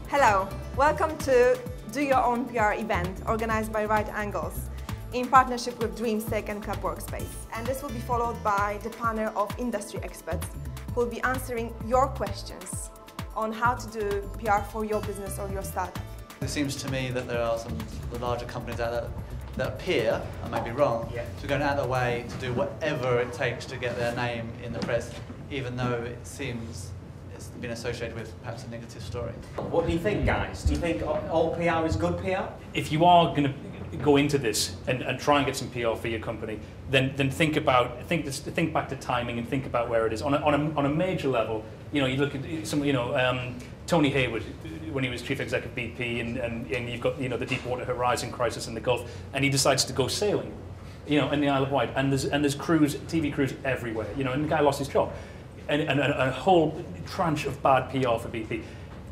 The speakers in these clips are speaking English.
Hello, welcome to Do Your Own PR event organised by Right Angles in partnership with Dreamstake and Club Workspace. And this will be followed by the panel of industry experts who will be answering your questions on how to do PR for your business or your startup. It seems to me that there are some the larger companies out there that appear, I may be wrong, to go out of their way to do whatever it takes to get their name in the press, even though it seems it's been associated with perhaps a negative story. What do you think, guys? Do you think all PR is good PR? If you are going to go into this and try and get some PR for your company, then think back to timing and think about where it is on a major level. You know, you look at some, Tony Hayward when he was chief executive BP, and you've got the Deepwater Horizon crisis in the Gulf, and he decides to go sailing, in the Isle of Wight, and there's TV crews everywhere, and the guy lost his job. And a whole tranche of bad PR for BP.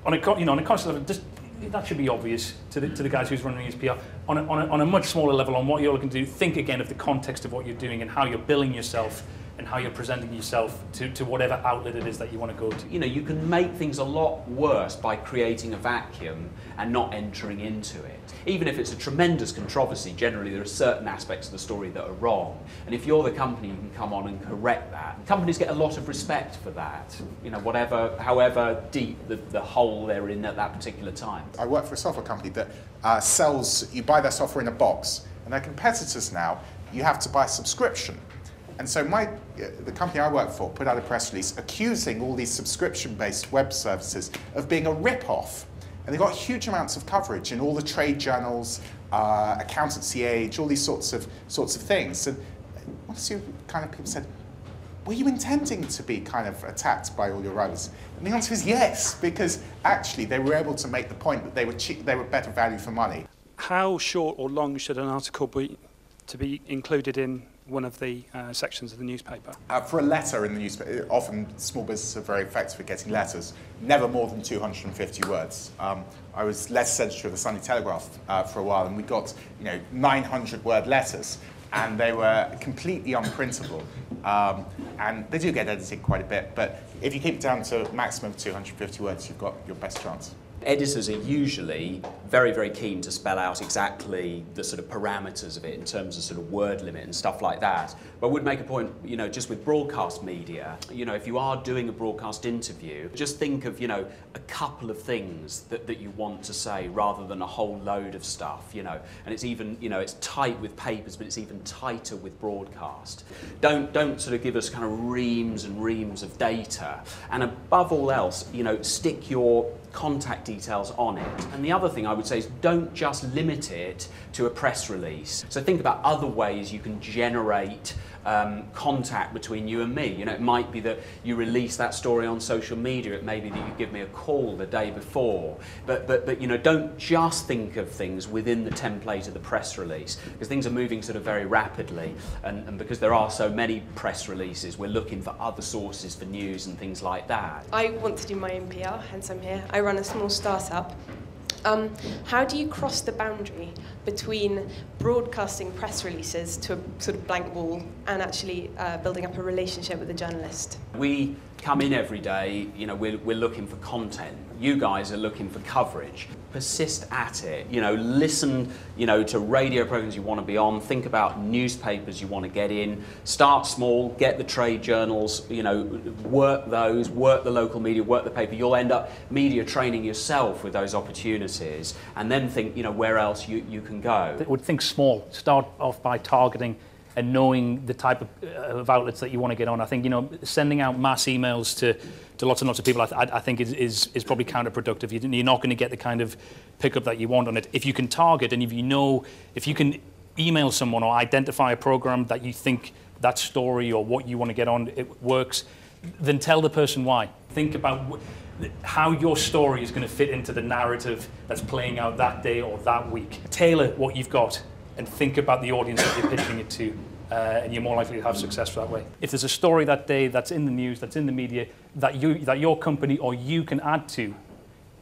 On a constant level, that should be obvious to the guys who's running his PR. On a much smaller level, on what you're looking to do, think again of the context of what you're doing and how you're billing yourself and how you're presenting yourself to whatever outlet it is that you want to go to. You can make things a lot worse by creating a vacuum and not entering into it. Even if it's a tremendous controversy, generally there are certain aspects of the story that are wrong. And if you're the company, you can come on and correct that. Companies get a lot of respect for that, however deep the hole they're in at that particular time. I work for a software company that you buy their software in a box, and their competitors now, you have to buy a subscription. And so the company I work for put out a press release accusing all these subscription-based web services of being a rip-off. And they got huge amounts of coverage in all the trade journals, Accountancy Age, all these sorts of things. And one or two kind of people said, were you intending to be kind of attacked by all your rivals? And the answer is yes, because actually they were able to make the point that they were better value for money. How short or long should an article be to be included in one of the sections of the newspaper? For a letter in the newspaper, often small businesses are very effective at getting letters, never more than 250 words. I was letters editor of the Sunday Telegraph for a while, and we got 900-word letters, and they were completely unprintable. And they do get edited quite a bit, but if you keep it down to a maximum of 250 words, you've got your best chance. Editors are usually very, very keen to spell out exactly the sort of parameters of it in terms of sort of word limit and stuff like that. But I would make a point, just with broadcast media, if you are doing a broadcast interview, just think of, a couple of things that you want to say rather than a whole load of stuff, And it's even, it's tight with papers, but it's even tighter with broadcast. Don't sort of give us kind of reams and reams of data. And above all else, stick your contact details on it. And the other thing I would say is don't just limit it to a press release. So think about other ways you can generate contact between you and me. It might be that you release that story on social media. It may be that you give me a call the day before. But don't just think of things within the template of the press release, because things are moving sort of very rapidly. And because there are so many press releases, we're looking for other sources for news and things like that. I want to do my own PR, hence I'm here. I run a small startup. How do you cross the boundary between broadcasting press releases to a sort of blank wall and actually building up a relationship with a journalist? We come in every day, we're looking for content. You guys are looking for coverage. Persist at it, listen, to radio programs you want to be on, think about newspapers you want to get in, start small, get the trade journals, work those, work the local media, work the paper. You'll end up media training yourself with those opportunities, and then think, where else you can go. I would think small, start off by targeting and knowing the type of outlets that you want to get on. I think, sending out mass emails to lots and lots of people, I think is probably counterproductive. You're not going to get the kind of pickup that you want on it. If you can target, and if you can email someone or identify a program that you think that story or what you want to get on, it works, then tell the person why. Think about how your story is going to fit into the narrative that's playing out that day or that week. Tailor what you've got and think about the audience that you're pitching it to. And you're more likely to have success that way. If there's a story that day that's in the news, that's in the media, that your company or you can add to,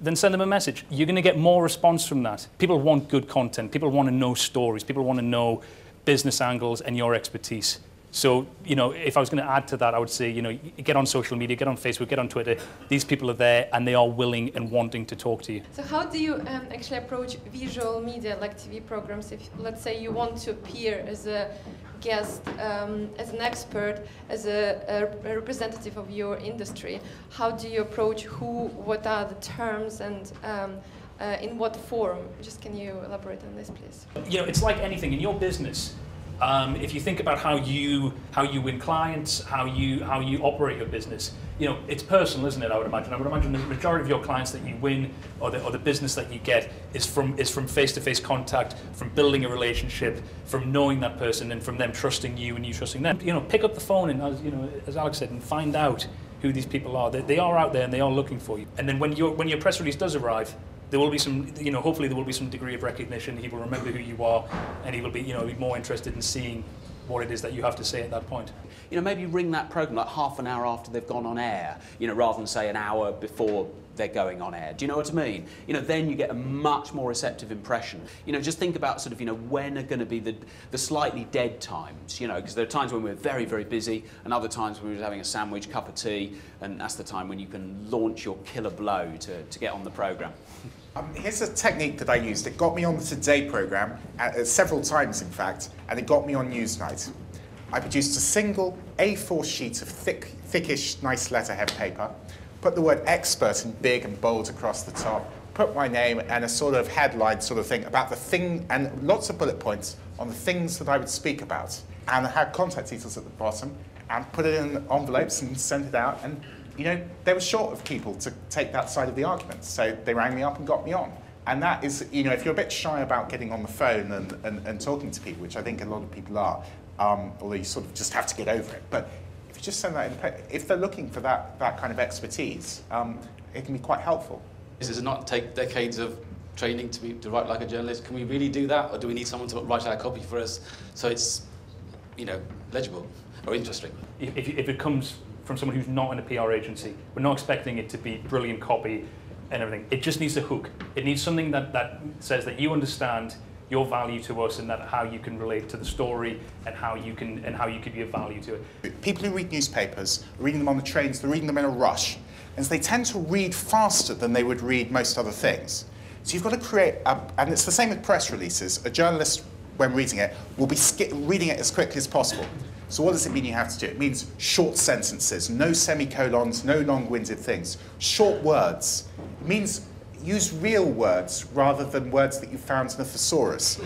then send them a message. You're going to get more response from that. People want good content. People want to know stories. People want to know business angles and your expertise. So, you know, if I was going to add to that, I would say, you know, get on social media, get on Facebook, get on Twitter. These people are there and they are willing and wanting to talk to you. So how do you actually approach visual media like TV programs? If, let's say, you want to appear as a guest, as an expert, as a representative of your industry, how do you approach who, what are the terms, and in what form? Just can you elaborate on this, please? You know, it's like anything in your business. If you think about how you win clients, how you operate your business, you know, it's personal, isn't it? I would imagine the majority of your clients that you win, or the business that you get, is from face-to-face contact, from building a relationship, from knowing that person, and from them trusting you and you trusting them. You know, pick up the phone and, as Alex said, and find out who these people are. They are out there and they are looking for you. And then when your press release does arrive, there will be some, you know, hopefully there will be some degree of recognition. He will remember who you are, and he will be, you know, be more interested in seeing what it is that you have to say at that point. You know, maybe ring that program like half an hour after they've gone on air, you know, rather than say an hour before they're going on air. Do you know what I mean? You know, then you get a much more receptive impression. You know, just think about sort of, you know, when are going to be the slightly dead times, you know, because there are times when we're very, very busy, and other times when we're just having a sandwich, cup of tea, and that's the time when you can launch your killer blow to get on the program. Here's a technique that I used. It got me on the Today programme several times, in fact, and it got me on Newsnight. I produced a single A4 sheet of thickish, nice letterhead paper, put the word expert in big and bold across the top, put my name and a sort of headline sort of thing about the thing, and lots of bullet points on the things that I would speak about. And I had contact details at the bottom, and put it in envelopes and sent it out. And you know, they were short of people to take that side of the argument, so they rang me up and got me on. And that is, you know, if you're a bit shy about getting on the phone and talking to people, which I think a lot of people are, although you sort of just have to get over it. But if you just send that in, if they're looking for that kind of expertise, it can be quite helpful. Does it not take decades of training to write like a journalist? Can we really do that, or do we need someone to write our copy for us so it's, you know, legible or interesting? If it comes from someone who's not in a PR agency, we're not expecting it to be brilliant copy and everything. It just needs a hook. It needs something that says that you understand your value to us, and that how you can relate to the story, and how you can be of value to it. People who read newspapers, reading them on the trains, they're reading them in a rush, and so they tend to read faster than they would read most other things. So you've got to create, and it's the same with press releases. A journalist, when reading it, will be reading it as quickly as possible. So what does it mean you have to do? It means short sentences, no semicolons, no long-winded things. Short words. It means use real words rather than words that you found in a thesaurus.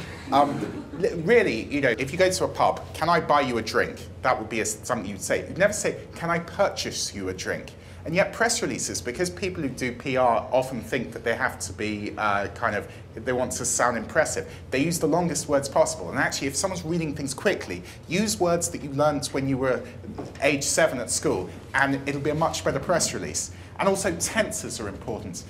Really, you know, if you go to a pub, can I buy you a drink? That would be something you'd say. You'd never say, can I purchase you a drink? And yet press releases, because people who do PR often think that they have to be they want to sound impressive, they use the longest words possible. And actually, if someone's reading things quickly, use words that you learned when you were age 7 at school, and it'll be a much better press release. And also tenses are important.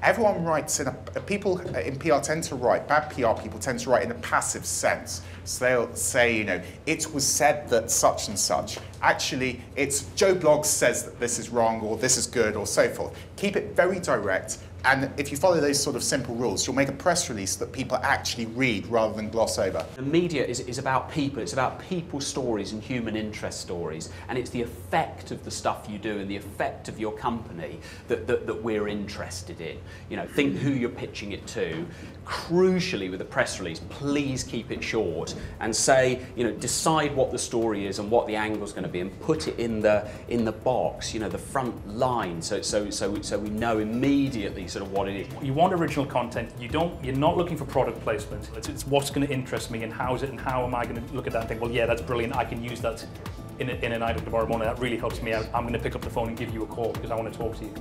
Everyone writes people in PR tend to write, bad PR people tend to write in a passive sense. So they'll say, you know, it was said that such and such. Actually, it's Joe Bloggs says that this is wrong, or this is good, or so forth. Keep it very direct, and if you follow those sort of simple rules, you'll make a press release that people actually read rather than gloss over. The media is about people. It's about people's stories and human interest stories, and it's the effect of the stuff you do and the effect of your company that we're interested in. You know, think who you're pitching it to. Crucially, with a press release, please keep it short and say, you know, decide what the story is and what the angle is going to be, and put it in the box, you know, the front line, so we know immediately sort of what it is. You want original content. You're not looking for product placement. It's what's going to interest me, and how is it, and how am I going to look at that and think, well, yeah, that's brilliant. I can use that in an item tomorrow morning. That really helps me out. I'm going to pick up the phone and give you a call because I want to talk to you.